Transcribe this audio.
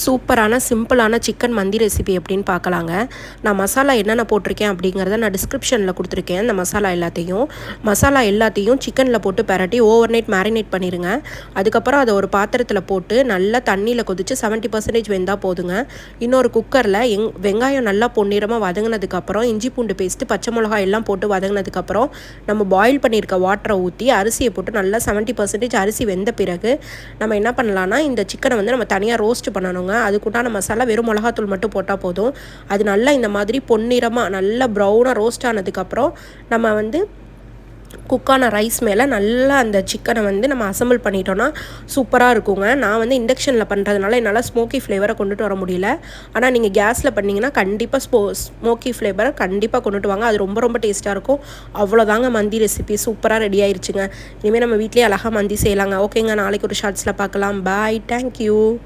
சூப்பரான சிம்பிளான சிக்கன் மந்தி ரெசிபி எப்படின்னு பார்க்கலாங்க. நான் மசாலா என்னென்ன போட்டிருக்கேன் அப்படிங்கிறத நான் டிஸ்கிரிப்ஷனில் கொடுத்துருக்கேன். இந்த மசாலா எல்லாத்தையும் சிக்கனில் போட்டு பரட்டி ஓவர் நைட் மேரினேட் பண்ணிடுங்க. அதுக்கப்புறம் அதை ஒரு பாத்திரத்தில் போட்டு நல்லா தண்ணியில் கொதித்து 70% வெந்தால் போதுங்க. இன்னொரு குக்கரில் வெங்காயம் நல்லா பொன்னிறமாக வதங்கினதுக்கப்புறம் இஞ்சி பூண்டு பேஸ்ட்டு பச்சை மிளகாய் எல்லாம் போட்டு வதங்கினதுக்கப்புறம் நம்ம பாயில் பண்ணியிருக்க வாட்டரை ஊற்றி அரிசியை போட்டு நல்லா 70% அரிசி வெந்த பிறகு நம்ம என்ன பண்ணலான்னா இந்த சிக்கனை வந்து நம்ம தனியாக ரோஸ்ட் பண்ணணுங்க. அதுக்குண்டான மசாலா வெறும் மிளகாத்தூள் மட்டும் போட்டால் போதும். அது நல்லா இந்த மாதிரி பொன்னிறமாக நல்லா ப்ரௌனாக ரோஸ்ட் ஆனதுக்கப்புறம் நம்ம வந்து குக்கான ரைஸ் மேலே நல்லா அந்த சிக்கனை வந்து நம்ம அசம்பிள் பண்ணிட்டோன்னா சூப்பராக இருக்குங்க. நான் வந்து இண்டக்ஷனில் பண்ணுறதுனால என்னால் ஸ்மோக்கி ஃப்ளேவரை கொண்டுட்டு வர முடியல. ஆனால் நீங்கள் கேஸில் பண்ணிங்கன்னா கண்டிப்பாக ஸ்மோக்கி ஃப்ளேவரை கண்டிப்பாக கொண்டுட்டு வாங்க. அது ரொம்ப ரொம்ப டேஸ்ட்டாக இருக்கும். அவ்வளோதாங்க மந்தி ரெசிபி சூப்பராக ரெடி ஆயிடுச்சுங்க. இனிமேல் நம்ம வீட்லேயே அழகாக மந்தி செய்யலாங்க. ஓகேங்க, நாளைக்கு ஒரு ஷார்ட்ஸில் பார்க்கலாம். பாய், தேங்க்யூ.